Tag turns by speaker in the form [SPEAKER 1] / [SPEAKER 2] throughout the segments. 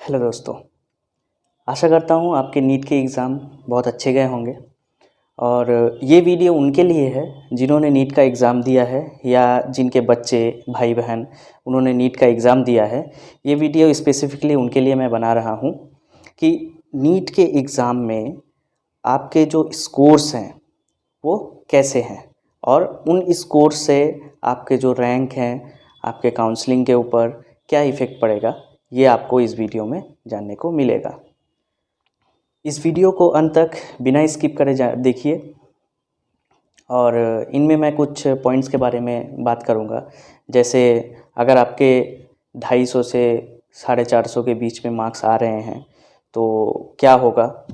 [SPEAKER 1] Hello दोस्तों, आशा करता हूँ आपके नीट के एग्ज़ाम बहुत अच्छे गए होंगे। और ये वीडियो उनके लिए है जिन्होंने नीट का एग्ज़ाम दिया है या जिनके बच्चे भाई बहन उन्होंने नीट का एग्ज़ाम दिया है। ये वीडियो स्पेसिफ़िकली उनके लिए मैं बना रहा हूँ कि नीट के एग्ज़ाम में आपके जो स्कोर्स हैं वो कैसे हैं और उन स्कोर्स से आपके जो रैंक हैं, आपके काउंसलिंग के ऊपर क्या इफ़ेक्ट पड़ेगा, ये आपको इस वीडियो में जानने को मिलेगा। इस वीडियो को अंत तक बिना स्किप करे देखिए और इनमें मैं कुछ पॉइंट्स के बारे में बात करूँगा। जैसे अगर आपके 250 से 450 के बीच में मार्क्स आ रहे हैं तो क्या होगा,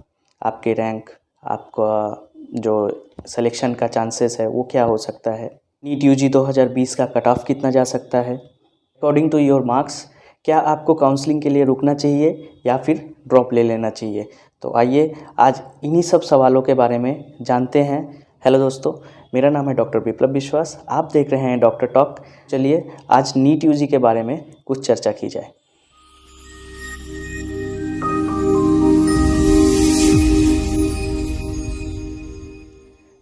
[SPEAKER 1] आपके रैंक, आपका जो सिलेक्शन का चांसेस है वो क्या हो सकता है, नीट यूजी 2020 का कट ऑफ कितना जा सकता है, अकॉर्डिंग टू योर मार्क्स क्या आपको काउंसलिंग के लिए रुकना चाहिए या फिर ड्रॉप ले लेना चाहिए। तो आइए आज इन्हीं सब सवालों के बारे में जानते हैं। हेलो दोस्तों, मेरा नाम है डॉक्टर विप्लव विश्वास, आप देख रहे हैं डॉक्टर टॉक। चलिए आज नीट यूजी के बारे में कुछ चर्चा की जाए।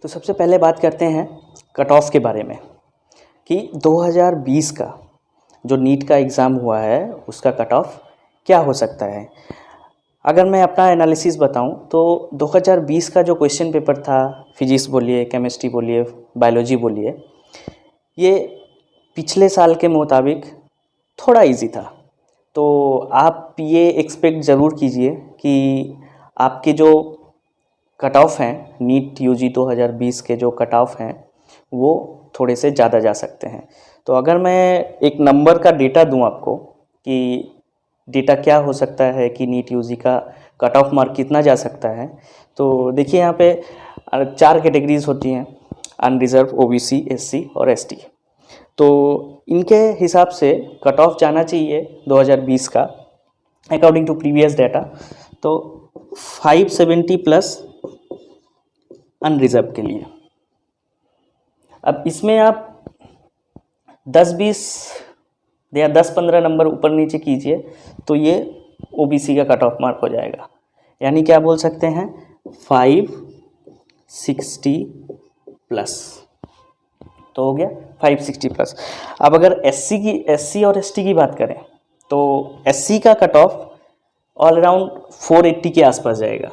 [SPEAKER 1] तो सबसे पहले बात करते हैं कट ऑफ के बारे में कि 2020 का जो नीट का एग्ज़ाम हुआ है उसका कट ऑफ क्या हो सकता है। अगर मैं अपना एनालिसिस बताऊं तो 2020 का जो क्वेश्चन पेपर था, फिजिक्स बोलिए, केमिस्ट्री बोलिए, बायोलॉजी बोलिए, ये पिछले साल के मुताबिक थोड़ा इजी था। तो आप ये एक्सपेक्ट ज़रूर कीजिए कि आपके जो कट ऑफ हैं, नीट यूजी 2020 के जो कट ऑफ हैं वो थोड़े से ज़्यादा जा सकते हैं। तो अगर मैं एक नंबर का डेटा दूं आपको कि डेटा क्या हो सकता है कि नीट यूजी का कट ऑफ मार्क कितना जा सकता है, तो देखिए यहाँ पे 4 कैटेगरीज होती हैं, अनरिजर्व, ओबीसी, एससी और एसटी। तो इनके हिसाब से कट ऑफ जाना चाहिए 2020 का अकॉर्डिंग टू प्रीवियस डाटा तो 570 प्लस अनरिजर्व के लिए। अब इसमें आप 10-20 या 10-15 नंबर ऊपर नीचे कीजिए तो ये ओबीसी का कट ऑफ मार्क हो जाएगा। यानी क्या बोल सकते हैं, 560 प्लस तो हो गया 560 प्लस। अब अगर एससी और एसटी की बात करें तो एससी का कट ऑफ ऑल अराउंड 480 के आसपास जाएगा,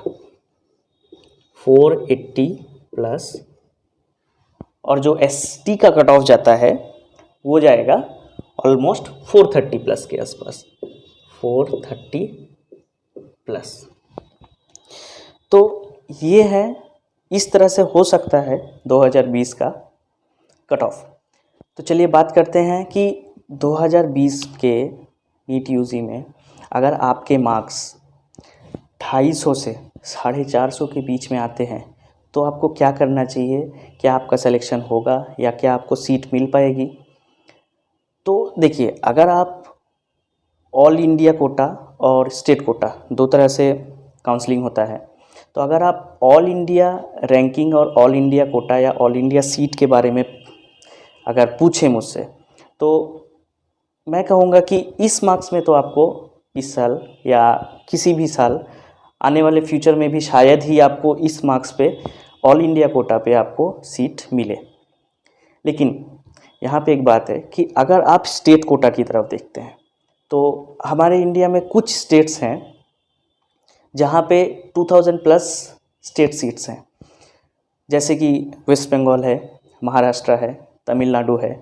[SPEAKER 1] 480 प्लस। और जो एसटी का कट ऑफ जाता है वो जाएगा ऑलमोस्ट 430 प्लस के आसपास, 430 प्लस। तो ये है, इस तरह से हो सकता है 2020 का कट ऑफ। तो चलिए बात करते हैं कि 2020 के नीट यूजी में अगर आपके मार्क्स 250 से 450 के बीच में आते हैं तो आपको क्या करना चाहिए, क्या आपका सिलेक्शन होगा या क्या आपको सीट मिल पाएगी। तो देखिए, अगर आप ऑल इंडिया कोटा और स्टेट कोटा दो तरह से काउंसलिंग होता है, तो अगर आप ऑल इंडिया रैंकिंग और ऑल इंडिया कोटा या ऑल इंडिया सीट के बारे में अगर पूछें मुझसे तो मैं कहूँगा कि इस मार्क्स में तो आपको इस साल या किसी भी साल आने वाले फ्यूचर में भी शायद ही आपको इस मार्क्स पे ऑल इंडिया कोटा पे आपको सीट मिले। लेकिन यहाँ पे एक बात है कि अगर आप स्टेट कोटा की तरफ देखते हैं तो हमारे इंडिया में कुछ स्टेट्स हैं जहाँ पे 2000 प्लस स्टेट सीट्स हैं, जैसे कि वेस्ट बंगाल है, महाराष्ट्र है, तमिलनाडु है।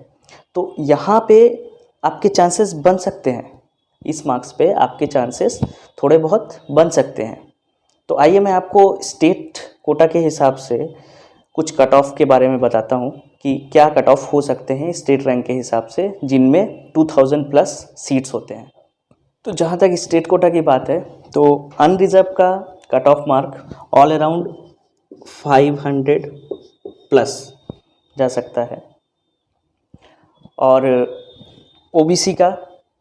[SPEAKER 1] तो यहाँ पे आपके चांसेस बन सकते हैं, इस मार्क्स पे आपके चांसेस थोड़े बहुत बन सकते हैं। तो आइए मैं आपको स्टेट कोटा के हिसाब से कुछ कट ऑफ के बारे में बताता हूँ कि क्या कट ऑफ हो सकते हैं स्टेट रैंक के हिसाब से जिनमें 2000 प्लस सीट्स होते हैं। तो जहाँ तक स्टेट कोटा की बात है तो अनरिजर्व का cut off mark all around 500 plus जा सकता है और ओबीसी का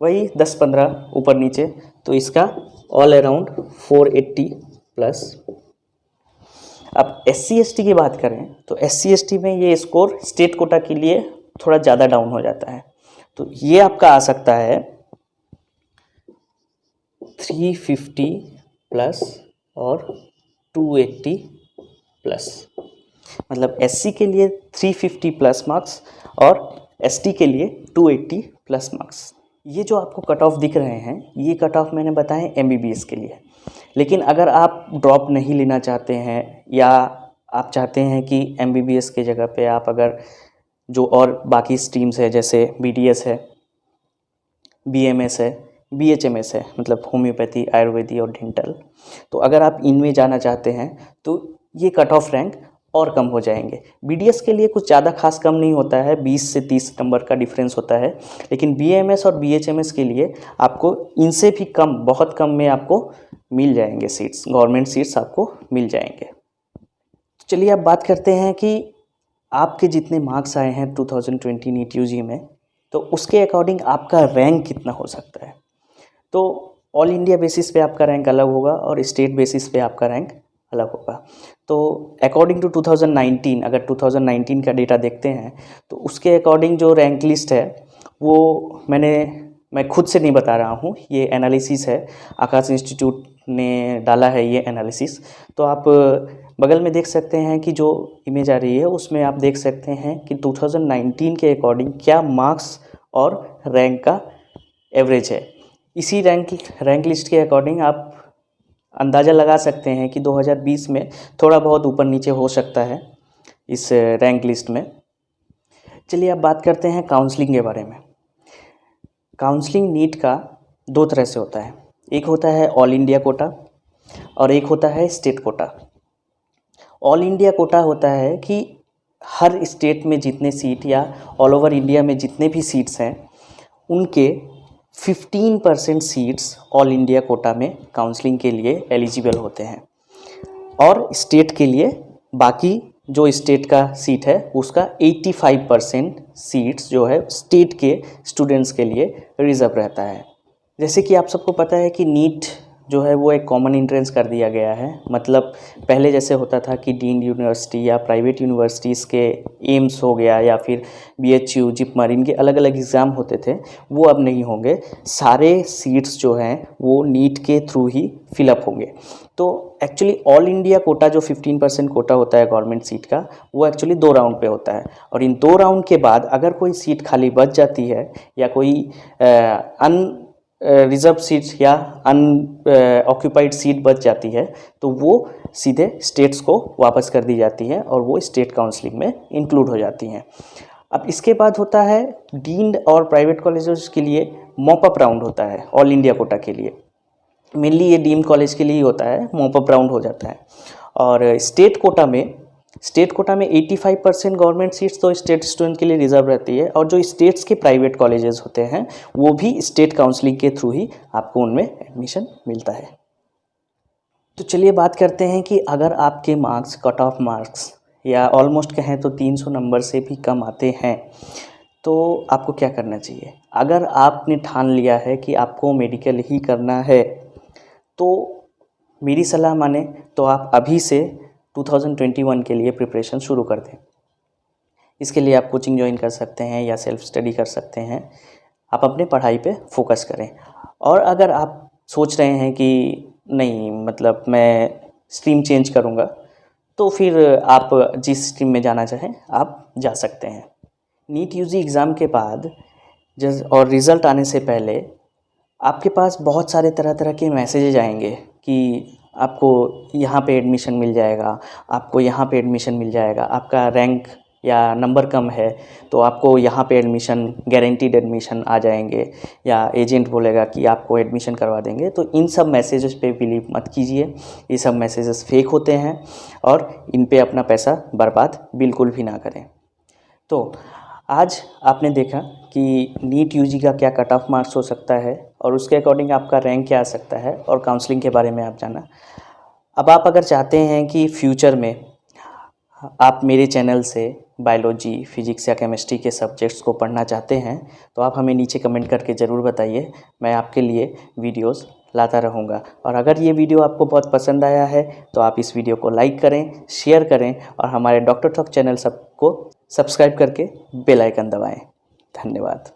[SPEAKER 1] वही 10-15 ऊपर नीचे, तो इसका ऑल अराउंड 480 प्लस। अब एससी एसटी की बात करें तो एससी एसटी में ये स्कोर स्टेट कोटा के लिए थोड़ा ज़्यादा डाउन हो जाता है, तो ये आपका आ सकता है 350 प्लस और 280 प्लस, मतलब एससी के लिए 350 प्लस मार्क्स और एसटी के लिए 280 प्लस मार्क्स। ये जो आपको कट ऑफ दिख रहे हैं ये कट ऑफ मैंने बताए एमबीबीएस के लिए। लेकिन अगर आप ड्रॉप नहीं लेना चाहते हैं या आप चाहते हैं कि एमबीबीएस के जगह पे आप अगर जो और बाकी स्ट्रीम्स है जैसे बीडीएस है, बीएमएस है, बीएचएमएस है, मतलब होम्योपैथी, आयुर्वेदी और डेंटल, तो अगर आप इनमें जाना चाहते हैं तो ये कट ऑफ रैंक और कम हो जाएंगे। बीडीएस के लिए कुछ ज़्यादा खास कम नहीं होता है, 20 से 30 नंबर का डिफरेंस होता है, लेकिन बीएमएस और बीएचएमएस के लिए आपको इनसे भी कम, बहुत कम में आपको मिल जाएंगे सीट्स, गवर्नमेंट सीट्स आपको मिल जाएंगे। तो चलिए अब बात करते हैं कि आपके जितने मार्क्स आए हैं 2020 नीट यूजी में, तो उसके अकॉर्डिंग आपका रैंक कितना हो सकता है। तो ऑल इंडिया बेसिस पे आपका रैंक अलग होगा और स्टेट बेसिस पे आपका रैंक अलग होगा। तो अकॉर्डिंग टू 2019, अगर 2019 का डेटा देखते हैं तो उसके अकॉर्डिंग जो रैंक लिस्ट है वो मैं खुद से नहीं बता रहा हूँ, ये एनालिसिस है, आकाश इंस्टीट्यूट ने डाला है ये एनालिसिस। तो आप बगल में देख सकते हैं कि जो इमेज आ रही है उसमें आप देख सकते हैं कि 2019 के अकॉर्डिंग क्या मार्क्स और रैंक का एवरेज है। इसी रैंक लिस्ट के अकॉर्डिंग आप अंदाज़ा लगा सकते हैं कि 2020 में थोड़ा बहुत ऊपर नीचे हो सकता है इस रैंक लिस्ट में। चलिए अब बात करते हैं काउंसलिंग के बारे में। काउंसलिंग नीट का दो तरह से होता है, एक होता है ऑल इंडिया कोटा और एक होता है state quota. All India quota होता है कि हर स्टेट में जितने सीट या ऑल ओवर इंडिया में जितने भी सीट्स हैं उनके 15% सीट्स ऑल इंडिया कोटा में काउंसलिंग के लिए एलिजिबल होते हैं, और स्टेट के लिए बाकी जो स्टेट का सीट है उसका 85% सीट्स जो है स्टेट के स्टूडेंट्स के लिए रिजर्व रहता है। जैसे कि आप सबको पता है कि नीट जो है वो एक कॉमन एंट्रेंस कर दिया गया है। मतलब पहले जैसे होता था कि डीम्ड यूनिवर्सिटी या प्राइवेट यूनिवर्सिटीज़ के एम्स हो गया या फिर बीएचयू, जिपमर, इनके अलग अलग एग्ज़ाम होते थे, वो अब नहीं होंगे। सारे सीट्स जो हैं वो नीट के थ्रू ही फिलअप होंगे। तो एक्चुअली ऑल इंडिया कोटा जो 15% कोटा होता है गवर्नमेंट सीट का, वो एक्चुअली 2 राउंड पे होता है, और इन 2 राउंड के बाद अगर कोई सीट खाली बच जाती है या कोई रिजर्व सीट या ऑक्यूपाइड सीट बच जाती है तो वो सीधे स्टेट्स को वापस कर दी जाती है और वो स्टेट काउंसलिंग में इंक्लूड हो जाती हैं। अब इसके बाद होता है डीम्ड और प्राइवेट कॉलेजेस के लिए मॉप अप राउंड होता है। ऑल इंडिया कोटा के लिए मेनली ये डीम्ड कॉलेज के लिए ही होता है, मॉप अप राउंड हो जाता है। और स्टेट कोटा में 85% गवर्नमेंट सीट्स तो स्टेट स्टूडेंट के लिए रिजर्व रहती है, और जो स्टेट्स के प्राइवेट कॉलेजेस होते हैं वो भी स्टेट काउंसलिंग के थ्रू ही आपको उनमें एडमिशन मिलता है। तो चलिए बात करते हैं कि अगर आपके मार्क्स, कट ऑफ मार्क्स या ऑलमोस्ट कहें तो 300 नंबर से भी कम आते हैं तो आपको क्या करना चाहिए। अगर आपने ठान लिया है कि आपको मेडिकल ही करना है तो मेरी सलाह माने तो आप अभी से 2021 के लिए प्रिपरेशन शुरू कर दें। इसके लिए आप कोचिंग ज्वाइन कर सकते हैं या सेल्फ स्टडी कर सकते हैं। आप अपने पढ़ाई पे फोकस करें। और अगर आप सोच रहे हैं कि नहीं, मतलब मैं स्ट्रीम चेंज करूँगा, तो फिर आप जिस स्ट्रीम में जाना चाहें आप जा सकते हैं। नीट यूजी एग्ज़ाम के बाद और रिज़ल्ट आने से पहले आपके पास बहुत सारे तरह तरह के मैसेजेज आएंगे कि आपको यहाँ पे एडमिशन मिल जाएगा, आपको यहाँ पे एडमिशन मिल जाएगा, आपका रैंक या नंबर कम है तो आपको यहाँ पे एडमिशन, गारंटीड एडमिशन आ जाएंगे, या एजेंट बोलेगा कि आपको एडमिशन करवा देंगे। तो इन सब मैसेजेस पे बिलीव मत कीजिए, ये सब मैसेजेस फेक होते हैं और इन पे अपना पैसा बर्बाद बिल्कुल भी ना करें। तो आज आपने देखा कि नीट यूजी का क्या कट ऑफ मार्क्स हो सकता है और उसके अकॉर्डिंग आपका रैंक क्या आ सकता है, और काउंसलिंग के बारे में आप जाना। अब आप अगर चाहते हैं कि फ्यूचर में आप मेरे चैनल से बायोलॉजी, फिजिक्स या केमिस्ट्री के सब्जेक्ट्स को पढ़ना चाहते हैं तो आप हमें नीचे कमेंट करके ज़रूर बताइए, मैं आपके लिए वीडियोस लाता रहूँगा। और अगर ये वीडियो आपको बहुत पसंद आया है तो आप इस वीडियो को लाइक करें, शेयर करें और हमारे डॉक्टर टॉक चैनल सबको सब्सक्राइब करके बेल आइकन दबाएं। धन्यवाद।